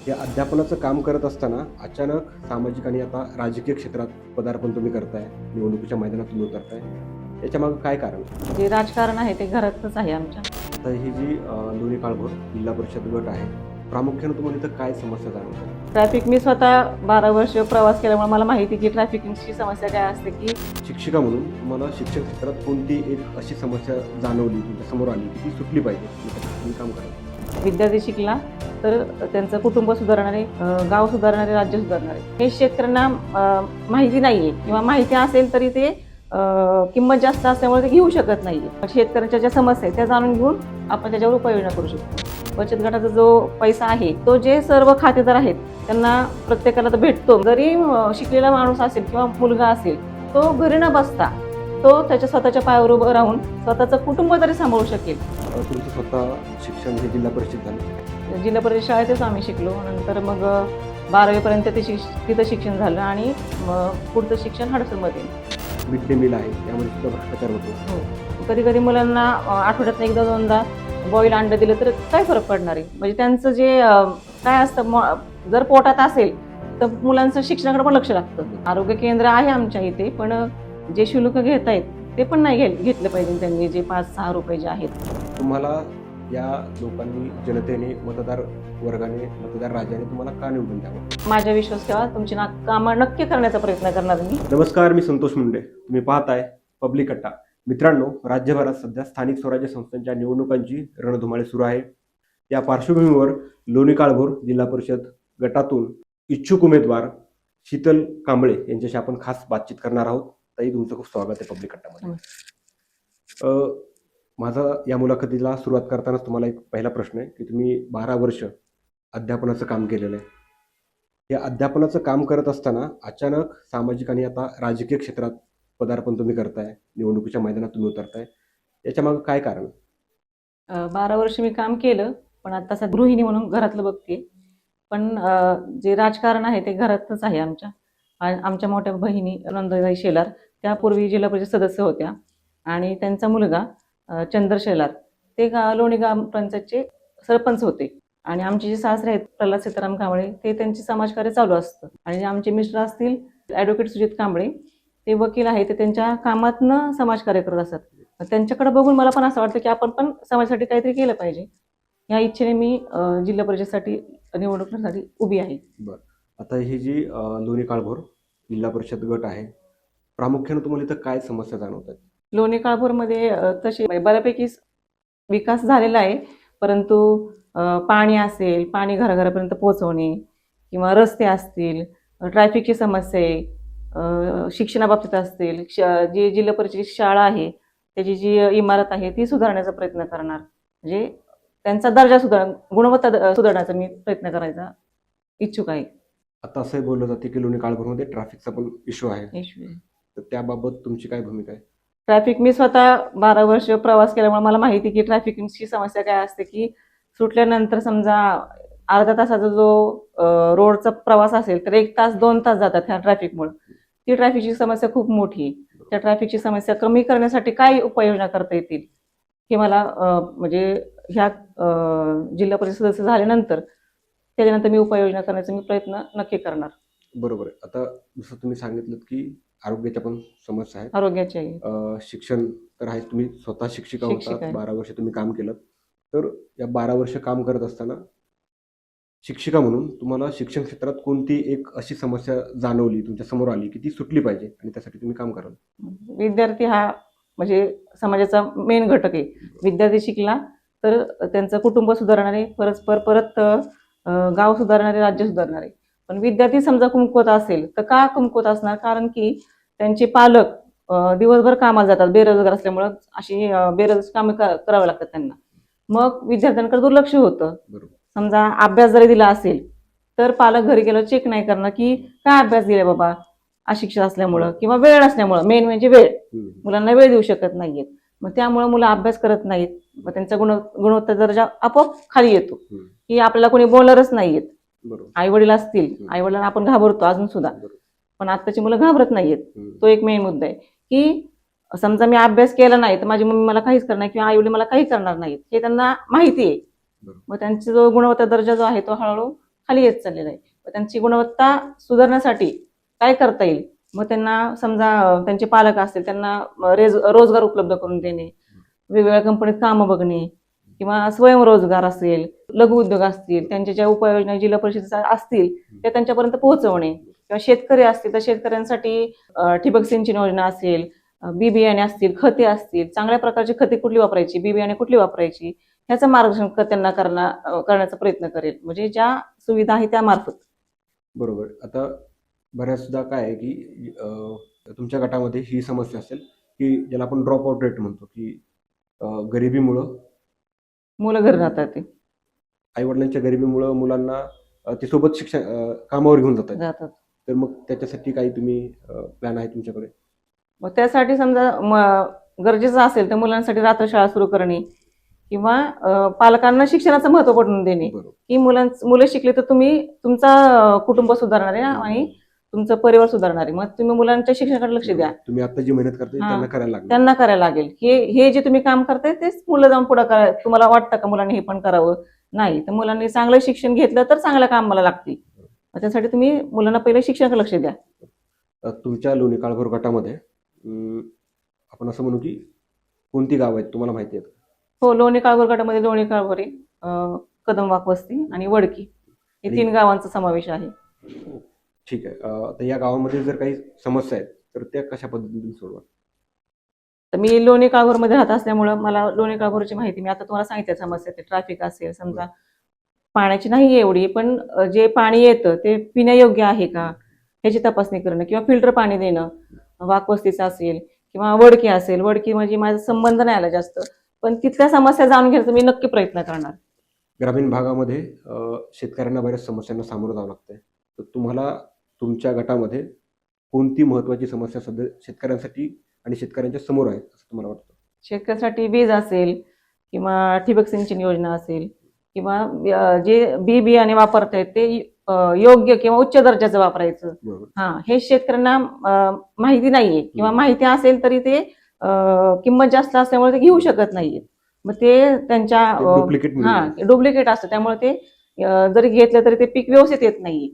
हे अध्यापनाचं काम करत असताना अचानक सामाजिक आणि आता राजकीय क्षेत्रात पदार्पण तुम्ही करताय, निवडणुकीच्या मैदानात तुम्ही उतरताय. याच्यामागं काय कारण? जे राजकारण आहे ते घरातच आहे आमच्या. आता ही जी लोणी काळभोर जिल्हा परिषद गट आहे, प्रामुख्यानं तुम्हाला इथं काय समस्या जाणवतात? ट्रॅफिक मी स्वतः 12 वर्ष प्रवास केल्यामुळे मला माहिती की ट्रॅफिकची समस्या काय असते की शिक्षिका म्हणून तुम्हाला शिक्षण क्षेत्रात कोणती एक अशी समस्या जाणवली, तुमच्या समोर आली की ती सुटली पाहिजे, त्यासाठी तुम्ही काम करा? विद्यार्थी शिकला तर त्यांचं कुटुंब सुधारणारे, गाव सुधारणारे, राज्य सुधारणारे. हे शेतकऱ्यांना माहिती नाहीये किंवा माहिती असेल तरी ते किंमत जास्त असल्यामुळे ते घेऊ शकत नाहीये. शेतकऱ्यांच्या ज्या समस्या आहेत त्या जाणून घेऊन आपण त्याच्यावर उपाययोजना करू शकतो. बचत गटाचा जो पैसा आहे तो जे सर्व खातेदार आहेत त्यांना प्रत्येकाला तर भेटतो. जरी शिकलेला माणूस असेल किंवा मुलगा असेल तो घरी न बसता तो त्याच्या स्वतःच्या पायावर उभं राहून स्वतःचं कुटुंब तरी सांभाळू शकेल. तुमचं स्वतः शिक्षण हे जिल्हा परिषद झालं? जिल्हा परिषद शाळेतच आम्ही शिकलो. नंतर मग 12वी पर्यंत तिथं शिक्षण झालं आणि पुढचं शिक्षण हडसनमध्ये. मिड डे मील आहे, त्यामध्ये सुद्धा भ्रष्टाचार होतो. हो, कधी कधी मुलांना आठवड्यात एकदा दोनदा बॉईल अंडं दिलं तर काय फरक पडणार आहे. म्हणजे त्यांचं जे काय असतं, जर पोटात असेल तर मुलांचं शिक्षणाकडे पण लक्ष लागतं. आरोग्य केंद्र आहे आमच्या इथे, पण जे शुल्क घेत आहेत ते पण नाही घेतलं पाहिजे त्यांनी, जे 5-6 रुपये जे आहेत. तुम्हाला या लोकांनी, जनतेने, मतदार वर्गाने, मतदार राजाने तुम्हाला का निवडून द्यावं? माझ्या विश्वास ठेवा, तुमची कामं नक्की करण्याचा प्रयत्न करणार मी. नमस्कार, मी संतोष मुंडे. तुम्ही पाहताय पब्लिक अड्डा. मित्रांनो, राज्यभरात सध्या स्थानिक स्वराज्य संस्थांच्या निवडणुकांची रणधुमाळी सुरू आहे. या पार्श्वभूमीवर लोणी काळभोर जिल्हा परिषद गटातून इच्छुक उमेदवार शीतल कांबळे यांच्याशी आपण खास बातचीत करणार आहोत. ताई, तुमचं खूप स्वागत आहे पब्लिक अड्डामध्ये. माझा या मुलाखतीला सुरुवात करतानाच तुम्हाला एक पहिला प्रश्न आहे की तुम्ही 12 वर्ष अध्यापनाचं काम केलेलं आहे. या अध्यापनाचं काम करत असताना अचानक सामाजिक आणि आता राजकीय क्षेत्रात पदार्पण तुम्ही करताय, निवडणुकीच्या मैदानात तुम्ही उतरताय. याच्यामागं काय कारण? 12 वर्ष मी काम केलं, पण आता गृहिणी म्हणून घरातलं बघते. पण जे राजकारण आहे ते घरातच आहे आमच्या. आमच्या मोठ्या बहिणी नंदाताई शेलार त्यापूर्वी जिल्हा परिषद सदस्य होत्या आणि त्यांचा मुलगा चंद्र शेलार ते लोणी ग्रामपंचायतचे सरपंच होते. आणि आमचे जे सासरे आहेत प्रल्हाद सीताराम कांबळे ते त्यांचे समाजकार्य चालू असतं. आणि आमचे मिस्टर असतील ॲडव्होकेट सुजित कांबळे, ते वकील आहे, ते त्यांच्या कामातनं समाजकार्य करत असतात. त्यांच्याकडे बघून मला पण असं वाटतं की आपण पण समाजासाठी काहीतरी केलं पाहिजे. या इच्छेने मी जिल्हा परिषदेसाठी निवडणुकीसाठी उभी आहे. बरं, आता ही जी लोणी काळभोर जिल्हा परिषद गट आहे, प्रामुख्यानं तुम्हाला इथं काय समस्या जाणवतात? लोणी काळभोरमध्ये तसे बऱ्यापैकी विकास झालेला आहे, परंतु पाणी असेल, पाणी घराघरापर्यंत पोहोचवणे किंवा रस्ते असतील, ट्रॅफिकची समस्या आहे, शिक्षणाबाबतीत असतील, जी जिल्हा परिषदेची शाळा आहे त्याची जी इमारत आहे ती सुधारण्याचा प्रयत्न करणार. म्हणजे त्यांचा दर्जा गुणवत्ता सुधारण्याचा मी प्रयत्न करायचा इच्छुक आहे. आता असंही बोललं जाते की लोणी काळभोरमध्ये ट्रॅफिकचा पण इश्यू आहे, तर त्याबाबत तुमची काय भूमिका आहे? ट्रॅफिक मी स्वतः 12 वर्ष प्रवास केल्यामुळे मला माहिती की ट्रॅफिकची समस्या काय असते की सुटल्यानंतर समजा अर्धा तासाचा जो रोडचा प्रवास असेल तर 1 तास 2 तास जातात ह्या ट्रॅफिकमुळे. ती ट्रॅफिकची समस्या खूप मोठी आहे. त्या ट्रॅफिकची समस्या कमी करण्यासाठी काय उपाययोजना करता येतील हे मला म्हणजे ह्या जिल्हा परिषद सदस्य झाल्यानंतर त्याच्यानंतर मी उपाययोजना करण्याचा मी प्रयत्न नक्की करणार. बरोबर आहे. आता जसं तुम्ही सांगितलं की आरोग्याच्या पण समस्या आहेत, आरोग्याची शिक्षण तर आहे, तुम्ही स्वतः शिक्षिका होता, 12 वर्ष तुम्ही काम केलं. तर या 12 वर्ष काम करत असताना शिक्षिका म्हणून तुम्हाला शिक्षण क्षेत्रात कोणती एक अशी समस्या जाणवली, तुमच्या समोर आली की ती सुटली पाहिजे आणि त्यासाठी तुम्ही काम कराल? विद्यार्थी हा म्हणजे समाजाचा मेन घटक आहे. विद्यार्थी शिकला तर त्यांचं कुटुंब सुधारणारे, परत गाव सुधारणारे, राज्य सुधारणारे. पण विद्यार्थी समजा कमकुवत असेल तर का कमकुवत असणार? कारण की त्यांचे पालक दिवसभर कामाला जातात, बेरोजगार असल्यामुळं अशी बेरोजगार कामे करावी लागतात त्यांना. मग विद्यार्थ्यांकडे दुर्लक्ष होतं. समजा अभ्यास जरी दिला असेल तर पालक घरी गेल्यावर चेक नाही करणार की काय अभ्यास दिला बाबा, अशिक्षित असल्यामुळं किंवा वेळ नसल्यामुळं. मेन म्हणजे वेळ, मुलांना वेळ देऊ शकत नाहीयेत. मग त्यामुळे मुलं अभ्यास करत नाहीत, मग त्यांचा गुणवत्ता दर्जा आपोआप खाली येतो की आपल्याला कोणी बोलणारच नाहीयेत. आई वडील असतील, आई वडिलांना आपण घाबरतो अजून सुद्धा, पण आत्ताची मुलं घाबरत नाहीयेत. तो एक मेन मुद्दा आहे की समजा मी अभ्यास केला नाही तर माझी मम्मी मला काहीच करणार किंवा आई वडील मला काही करणार नाहीत, हे त्यांना माहिती आहे. मग त्यांचा जो गुणवत्ता दर्जा जो आहे तो हळूहळू खाली येत चाललेलं आहे. त्यांची गुणवत्ता सुधारण्यासाठी काय करता येईल, मग त्यांना समजा त्यांचे पालक असतील त्यांना रोजगार उपलब्ध करून देणे, वेगवेगळ्या कंपनीत कामं बघणे, किंवा स्वयंरोजगार असेल, लघु उद्योग असतील, त्यांच्या ज्या उपाययोजना जिल्हा परिषदेच्या असतील त्या त्यांच्यापर्यंत पोहोचवणे, किंवा शेतकरी असतील तर शेतकऱ्यांसाठी ठिबक सिंचन योजना असेल, बी बियाणे असतील, खते असतील, चांगल्या प्रकारची खते कुठली वापरायची, बी बियाणे कुठली वापरायची, ह्याचं मार्गदर्शन त्यांना करण्याचा प्रयत्न करेल, म्हणजे ज्या सुविधा आहे त्यामार्फत. बरोबर. आता बऱ्याचदा काय आहे की तुमच्या गटामध्ये ही समस्या असेल की ज्याला आपण ड्रॉप आउट रेट म्हणतो, की गरिबीमुळं, मुलं घरी राहतात ते आईवडिलांच्या गरिबीमुळं मुलांना ते सोबत शिक्षण कामावर घेऊन जातात. जातात. तर मग त्याच्यासाठी काही तुम्ही प्लॅन आहे तुमच्याकडे? मग त्यासाठी समजा गरजेचं असेल तर मुलांसाठी रात्रशाळा सुरू करणे, किंवा पालकांना शिक्षणाचं महत्त्व पटवून देणे, बरोबर. की मुलं शिकले तर तुम्ही तुमचा कुटुंब सुधारणार आहे आणि तुमचं परिवार सुधारणार आहे. मग तुम्ही मुलांच्या शिक्षणाकडे लक्ष द्या. तुम्ही आता जी मेहनत करताय हां. त्यांना करायला लागेल. त्यांना करायला लागेल. हे जे तुम्ही काम करताय तेच मुलं जाऊन पुढे करा. तुम्हाला वाटतं का मुलांनी हे पण करावं? नाही. तर मुलांनी चांगलं शिक्षण घेतलं तर चांगल्या कामाला लागतील. मग त्यासाठी तुम्ही मुलांना पहिले शिक्षणाकडे लक्ष द्या. तुमच्या लोणी काळभोर गटामध्ये आपण असं म्हणू की कोणती गाव आहेत तुम्हाला माहिती आहेत? हो, लोणी काळभोर गटामध्ये लोणी काळभोरी, कदमवाक वस्ती आणि वडकी हे आणि 3 गावांचा समावेश आहे. ठीक आहे. आता या गावामध्ये जर काही समस्या आहेत तर त्या कशा पद्धतीने सोडवा? तर मी लोणी काळभोरमध्ये राहत असल्यामुळं मला लोणी काळभोरची माहिती मी आता तुम्हाला सांगितलं समस्या, ते ट्रॅफिक असेल समजा, पाण्याची नाही एवढी, पण जे पाणी येतं ते पिण्यायोग्य आहे का ह्याची तपासणी करणं, किंवा फिल्टर पाणी देणं, वाकवस्तीचं असेल किंवा वडकी असेल. वडकी म्हणजे माझा संबंध नाही आला जास्त, पण तिथल्या समस्या जाणून घेण्याचा मी नक्की प्रयत्न करणार. ग्रामीण भागामध्ये शेतकऱ्यांना बऱ्याच समस्यांना सामोरं जावं लागतंय. तर तुम्हाला तुमच्या गटामध्ये कोणती महत्त्वाची समस्या सध्या शेतकऱ्यांसाठी आणि शेतकऱ्यांच्या समोर आहे असं तुम्हाला वाटतं? शेतकऱ्यासाठी वीज असेल, किंवा ठिबक सिंचन योजना असेल, किंवा जे बी बियाणे वापरतायत ते योग्य किंवा उच्च दर्जाचं वापरायचं. बरोबर. हे शेतकऱ्यांना माहिती नाहीये, किंवा माहिती असेल तरी ते किंमत जास्त असल्यामुळे ते घेऊ शकत नाहीये. मग ते त्यांच्या डुप्लिकेट डुप्लिकेट असतं, त्यामुळे ते जरी घेतलं तरी ते पीक व्यवस्थित येत नाहीये.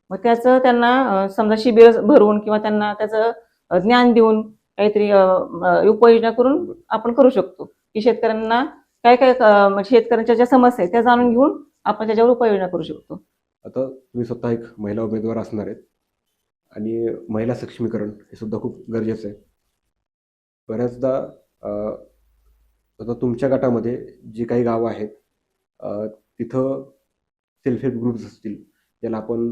मग त्याचं त्यांना समजा शिबिर भरवून किंवा त्यांना त्याचं ज्ञान देऊन काहीतरी उपाययोजना करून आपण करू शकतो, की शेतकऱ्यांना काय काय शेतकऱ्यांच्या ज्या समस्या आहेत त्या जाणून घेऊन आपण त्याच्यावर उपाययोजना करू शकतो. आता तुम्ही स्वतः एक महिला उमेदवार असणार आहेत आणि महिला सक्षमीकरण हे सुद्धा खूप गरजेचं आहे. बऱ्याचदा आता तुमच्या गटामध्ये जी काही गावं आहेत तिथं सेल्फ हेल्प ग्रुप्स असतील, ज्याला आपण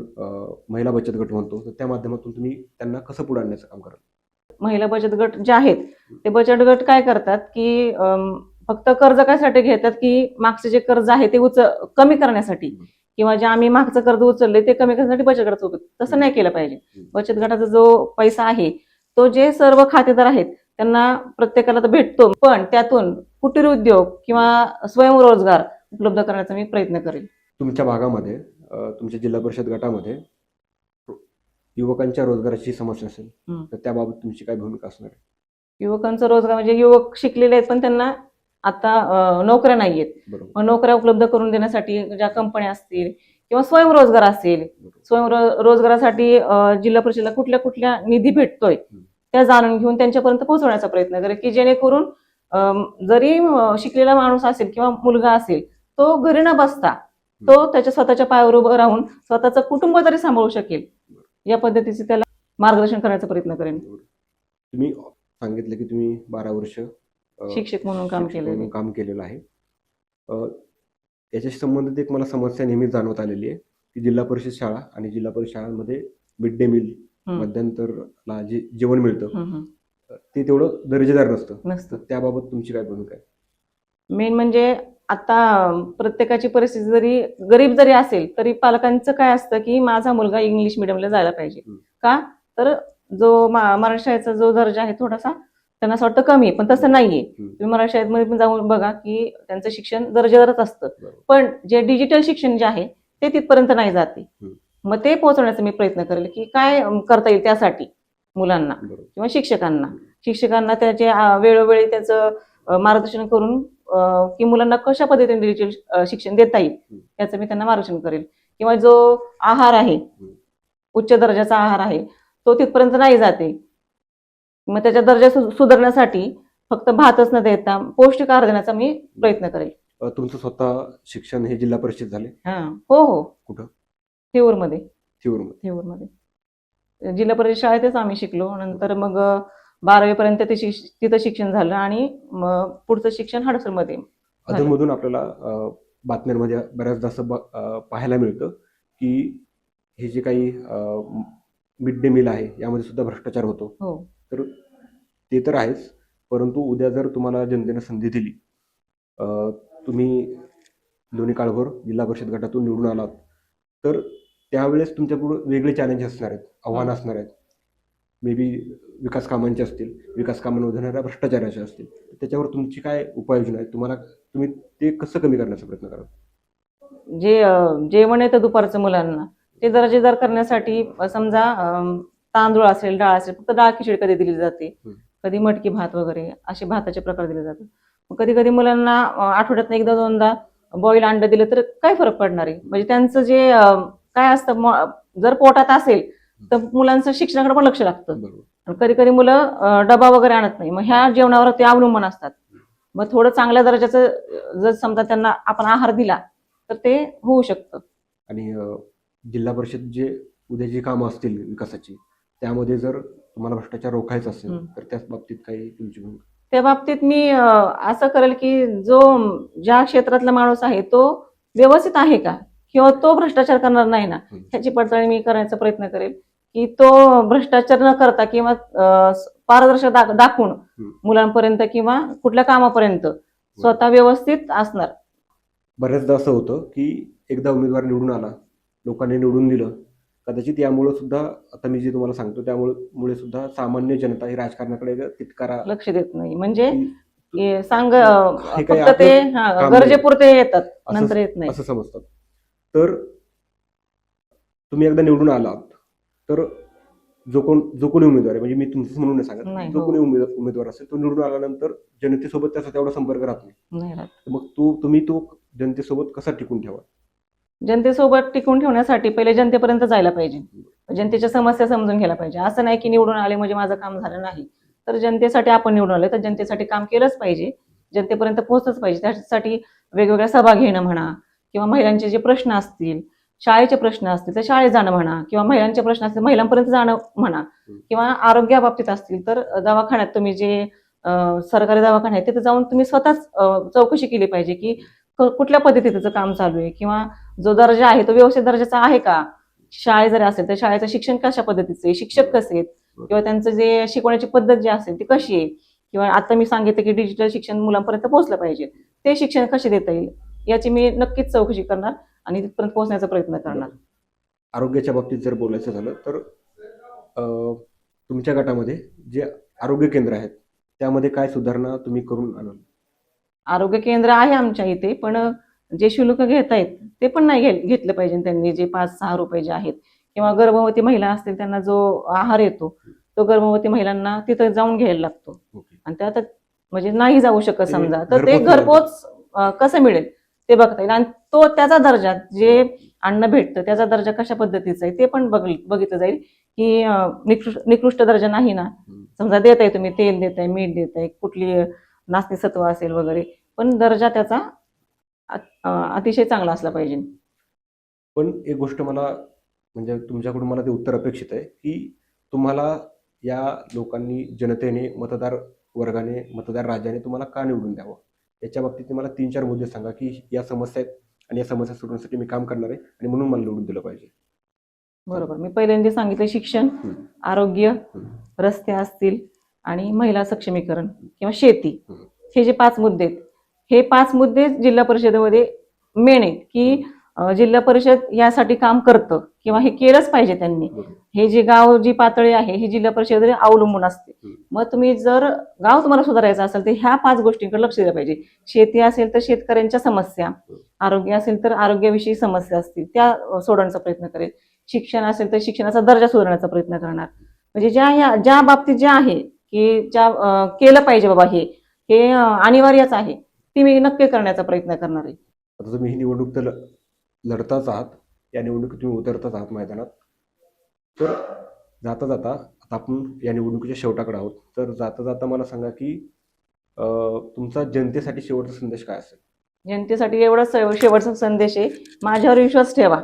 महिला बचत गट म्हणतो, तर त्या माध्यमातून तुम्ही त्यांना कसं पुढे आणण्याचं काम कराल? महिला बचत गट जे आहेत ते बचत गट काय करतात, की फक्त कर्ज कशासाठी घेतात, की मागचे जे कर्ज आहे ते कमी करण्यासाठी, किंवा जे आम्ही मागचं कर्ज उचलले ते कमी करण्यासाठी बचत गटाचा उपयोग. तसं नाही केलं पाहिजे. बचत गटाचा जो पैसा आहे तो जे सर्व खातेदार आहेत त्यांना प्रत्येकाला तर भेटतो, पण त्यातून कुटीर उद्योग किंवा स्वयंरोजगार उपलब्ध करण्याचा मी प्रयत्न करेल. तुमच्या भागामध्ये तुमच्या जिल्हा परिषद गटामध्ये युवकांच्या रोजगाराची समस्या असेल तर त्याबाबत तुमची काय भूमिका असणार आहे? युवकांचा रोजगार म्हणजे युवक शिकलेले आहेत पण त्यांना आता नोकऱ्या नाहीयेत. मग नोकऱ्या उपलब्ध करून देण्यासाठी ज्या कंपन्या असतील किंवा स्वयंरोजगार असेल, स्वयंरोजगारासाठी जिल्हा परिषदेला कुठल्या कुठल्या निधी भेटतोय त्या जाणून घेऊन त्यांच्यापर्यंत पोहोचवण्याचा प्रयत्न करेल, की जेणेकरून जरी शिकलेला माणूस असेल किंवा मुलगा असेल तो घरी न बसता तो त्याच्या स्वतःच्या पायावर उभं राहून स्वतःचं कुटुंब तरी सांभाळू शकेल, या पद्धतीचे त्याला मार्गदर्शन करण्याचा प्रयत्न करेन. तुम्ही सांगितलं की तुम्ही 12 वर्ष शिक्षक म्हणून काम केलेलं आहे. याच्याशी संबंधित एक मला समस्या नेहमीच जाणवत आलेली आहे की जिल्हा परिषद शाळा आणि जिल्हा परिषद शाळांमध्ये मिड डे मील मध्यंतरला जे जेवण मिळतं ते तेवढं दर्जेदार नसतं. त्याबाबत तुमची काय भूमिका आहे? मेन म्हणजे आता प्रत्येकाची परिस्थिती जरी गरीब जरी असेल तरी पालकांचं काय असतं, की माझा मुलगा इंग्लिश मिडियमला जायला पाहिजे. का तर जो मराठी शाळेचा जो दर्जा आहे थोडासा त्यांना असं वाटतं कमी, पण तसं नाहीये. तुम्ही मराठी शाळेमध्ये पण जाऊन बघा की त्यांचं शिक्षण दर्जेदारच असतं, पण जे डिजिटल शिक्षण जे आहे ते तिथपर्यंत नाही जाते. मग ते पोहोचवण्याचा मी प्रयत्न करेल, की काय करता येईल त्यासाठी मुलांना किंवा शिक्षकांना त्याचे वेळोवेळी त्याचं मार्गदर्शन करून की मुलांना कशा पद्धतीने डिजिटल शिक्षण देता येईल याचं मी त्यांना मार्गदर्शन करेल, किंवा जो आहार आहे, उच्च दर्जाचा आहार आहे, तो तिथपर्यंत नाही जाते. मग त्याचा दर्जा सुधारण्यासाठी फक्त भातच न देता पौष्टिक आहार देण्याचा मी प्रयत्न करेल. तुमचं स्वतः शिक्षण हे जिल्हा परिषद झाले? हो हो. कुठं? थेऊरमध्ये. थेऊरमध्ये. जिल्हा परिषद शाळेतच आम्ही शिकलो. नंतर मग 12वी पर्यंत तिथं शिक्षण झालं आणि मग पुढचं शिक्षण हडसरमध्ये झालं. अधूनमधून आपल्याला बातम्यांमध्ये बऱ्याचदा असं पाहायला मिळतं की हे जे काही मिड डे मील आहे यामध्ये सुद्धा भ्रष्टाचार होतो. हो. तर ते तर आहेच, परंतु उद्या जर तुम्हाला जनतेने संधी दिली, तुम्ही लोणी काळभोर जिल्हा परिषद गटातून निवडून आलात, तर त्यावेळेस तुमच्यापुढे वेगळे चॅलेंज असणार आहेत, आव्हानं असणार आहेत. मे बी विकास कामांचे असतील, विकास कामांमध्ये होणाऱ्या भ्रष्टाचाराचे असतील. त्याच्यावर तुमची काय उपाययोजना आहे? तुम्ही ते कसं कमी करण्याचा प्रयत्न कराल? जे जेवण येतं दुपारचं मुलांना ते दर्जेदार करण्यासाठी समजा तांदूळ असेल, डाळ असेल, फक्त डाळ खिचडी कधी दिली जाते, कधी मटकी भात वगैरे असे भाताचे प्रकार दिले जातात. मग कधी कधी मुलांना आठवड्यातनं एकदा दोनदा बॉईल अंड दिलं तर काय फरक पडणार आहे? म्हणजे त्यांचं जे काय असतं, जर पोटात असेल तर मुलांचं शिक्षणाकडे पण लक्ष लागतं. कधी कधी मुलं डबा वगैरे आणत नाही, मग ह्या जेवणावर ते अवलंबून असतात. मग थोडं चांगल्या दर्जाचं जर समजा त्यांना आपण आहार दिला तर ते होऊ शकतं. आणि जिल्हा परिषद जे उद्या जी कामं असतील विकासाची, त्यामध्ये जर तुम्हाला भ्रष्टाचार रोखायचा असेल तर त्या बाबतीत काही तुमची भूमिका? त्या बाबतीत मी असं करेल की ज्या क्षेत्रातला माणूस आहे तो व्यवस्थित आहे का किंवा तो भ्रष्टाचार करणार नाही ना, ह्याची पडताळणी मी करण्याचा प्रयत्न करेल की तो भ्रष्टाचार न करता किंवा पारदर्शक दाखवून मुलांपर्यंत किंवा कुठल्या कामापर्यंत स्वतः व्यवस्थित असणार. बऱ्याचदा असं होतं की एकदा उमेदवार निवडून आला, लोकांनी निवडून दिलं, कदाचित यामुळे सुद्धा आता मी जे तुम्हाला सांगतो त्यामुळे सुद्धा सामान्य जनता ही राजकारणाकडे तितकारा लक्ष देत नाही. म्हणजे फक्त ते गरजेपुरते येतात, नंतर येत नाही असं समजतात. तर तुम्ही एकदा निवडून आलात तर जो कोणी उमेदवार आहे, म्हणजे मी तुमचंच म्हणून नाही सांगत, जो कोणी उमेदवार असेल तो निवडून आल्यानंतर जनतेसोबत त्याचा तेवढा संपर्क राहत नाही. मग तुम्ही तो जनतेसोबत कसा टिकून ठेवा? जनतेसोबत टिकून ठेवण्यासाठी पहिले जनतेपर्यंत जायला पाहिजे, जनतेच्या समस्या समजून घ्यायला पाहिजे. असं नाही की निवडून आले म्हणजे माझं काम झालं नाही. तर जनतेसाठी आपण निवडून आले तर जनतेसाठी काम केलंच पाहिजे, जनतेपर्यंत पोहोचलंच पाहिजे. त्यासाठी वेगवेगळ्या सभा घेणं म्हणा, किंवा महिलांचे जे प्रश्न असतील, शाळेचे प्रश्न असतील तर शाळेत जाणं म्हणा, किंवा महिलांचे प्रश्न असतील महिलांपर्यंत जाणं म्हणा, किंवा आरोग्याबाबतीत असतील तर दवाखान्यात तुम्ही जे सरकारी दवाखाने आहेत तिथे जाऊन तुम्ही स्वतःच चौकशी केली पाहिजे की कुठल्या पद्धतीचं काम चालू आहे, किंवा जो दर्जा आहे तो व्यवस्थित दर्जाचा आहे का. शाळेत जरी असेल तर शाळेचं शिक्षण कशा पद्धतीचं आहे, शिक्षक कसे आहेत, किंवा त्यांचं जे शिकवण्याची पद्धत जी असेल ती कशी आहे, किंवा आता मी सांगितलं की डिजिटल शिक्षण मुलांपर्यंत पोहोचलं पाहिजे, ते शिक्षण कसे देता येईल याची मी नक्कीच चौकशी करणार आणि तिथपर्यंत पोहोचण्याचा प्रयत्न करणार. आरोग्याच्या बाबतीत जर बोलायचं झालं तर तुमच्या गटामध्ये जे आरोग्य केंद्र आहेत त्यामध्ये काय सुधारणा तुम्ही करून आणाल? आरोग्य केंद्र आहे आमच्या इथे, पण जे शुल्क घेत आहेत ते पण नाही घेतलं पाहिजे त्यांनी, जे 5-6 रुपये जे आहेत. किंवा गर्भवती महिला असतील त्यांना जो आहार येतो तो गर्भवती महिलांना तिथं जाऊन घ्यायला लागतो, आणि त्यात म्हणजे नाही जाऊ शकत समजा तर ते घरपोच कसं मिळेल ते बघता येईल. आणि तो त्याचा दर्जा, जे अन्न भेटतं त्याचा दर्जा कशा पद्धतीचा आहे ते पण बघितलं जाईल की निकृष्ट दर्जा नाही ना. समजा देताय तुम्ही तेल देताय, मीठ देताय, कुठली नाचणी सत्व असेल वगैरे, पण दर्जा त्याचा अतिशय चांगला असला पाहिजे. पण एक गोष्ट मला म्हणजे तुमच्याकडून मला ते उत्तर अपेक्षित आहे की तुम्हाला या लोकांनी, जनतेने, मतदार वर्गाने, मतदार राजाने तुम्हाला का निवडून द्यावं, याच्या बाबतीत मला 3-4 मुद्दे सांगा की या समस्या आहेत आणि या समस्या सोडवण्यासाठी मी काम करणार आहे आणि म्हणून मला निवडून दिलं पाहिजे. बरोबर. मी पहिल्यांदा सांगितलं शिक्षण, आरोग्य, रस्ते असतील आणि महिला सक्षमीकरण किंवा शेती, हे जे 5 मुद्दे आहेत, हे 5 मुद्दे जिल्हा परिषदेमध्ये मेन आहेत की जिल्हा परिषद यासाठी काम करतं किंवा हे केलंच पाहिजे त्यांनी. हे जे गाव, जी पातळी आहे ही जिल्हा परिषदेवर अवलंबून असते. मग तुम्ही जर गाव तुम्हाला सुधारायचं असेल तर ह्या 5 गोष्टींकडे लक्ष दिलं पाहिजे. शेती असेल तर शेतकऱ्यांच्या समस्या, आरोग्य असेल तर आरोग्याविषयी समस्या असतील त्या सोडवण्याचा प्रयत्न करेल, शिक्षण असेल तर शिक्षणाचा दर्जा सुधारण्याचा प्रयत्न करणार. म्हणजे ज्या बाबतीत जे आहे की केलं पाहिजे बाबा, हे अनिवार्यच आहे, ती मी नक्की करण्याचा प्रयत्न करणार आहे. आता तुम्ही ही निवडणूक तर लढताच आहात, या निवडणुकीत तुम्ही उतरतच आहात मैदानात. तर जाता जाता आता आपण या निवडणुकीच्या शेवटाकडे आहोत. तर जाता जाता मला सांगा की तुमचा जनतेसाठी शेवटचा संदेश काय असेल? जनतेसाठी एवढाच शेवटचा संदेश आहे, माझ्यावर विश्वास ठेवा.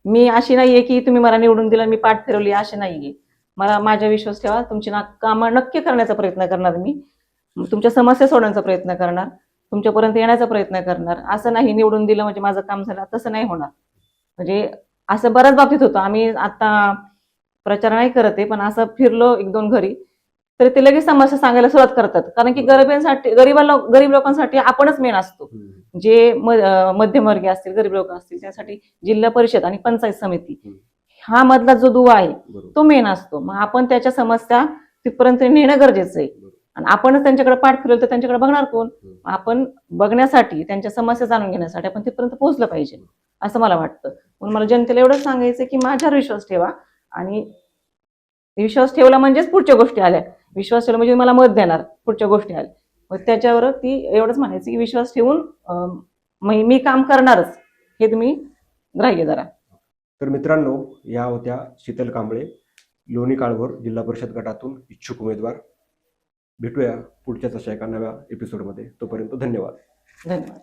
मी अशी नाहीये की तुम्ही मला निवडून दिलं मी पाठ फिरवली, अशी नाहीये. मला माझ्या विश्वास ठेवा. तुमची कामं नक्की करण्याचा प्रयत्न करणार मी. तुमच्या समस्या सोडवण्याचा प्रयत्न करणार, तुमच्यापर्यंत येण्याचा प्रयत्न करणार. असं नाही निवडून दिलं म्हणजे माझं काम झालं, तसं नाही होणार. म्हणजे असं बऱ्याच बाबतीत होतं. आम्ही आता प्रचार नाही करत आहे, पण असं फिरलो 1-2 घरी, तर ते लगेच समस्या सांगायला सुरुवात करतात. कारण की गरीब लोकांसाठी आपणच मेन असतो. जे मध्यमवर्गीय असतील, गरीब लोक असतील, त्यासाठी जिल्हा परिषद आणि पंचायत समिती हा मधला जो दुवा आहे तो मेन असतो. मग आपण त्याच्या समस्या तिथपर्यंत नेणं गरजेचं आहे. आणि आपणच त्यांच्याकडे पाठ फिरवलं तर त्यांच्याकडे बघणार कोण? आपण बघण्यासाठी, त्यांच्या समस्या जाणून घेण्यासाठी आपण तिथपर्यंत पोहोचलं पाहिजे, असं मला वाटतं. म्हणून मला जनतेला एवढंच सांगायचं की माझ्यावर विश्वास ठेवा. आणि विश्वास ठेवला म्हणजेच पुढच्या गोष्टी आल्या. विश्वास ठेवला म्हणजे मला मत देणार, पुढच्या गोष्टी आल्या. मग त्याच्यावर ती एवढंच म्हणायचं की विश्वास ठेवून मी काम करणारच, हे तुम्ही ग्राह्य धरा. तर मित्रांनो, या होत्या शीतल कांबळे, लोणी काळभोर जिल्हा परिषद गटातून इच्छुक उमेदवार. भेटूया पुढच्याच अशा एका नव्या एपिसोडमध्ये. तोपर्यंत धन्यवाद. धन्यवाद.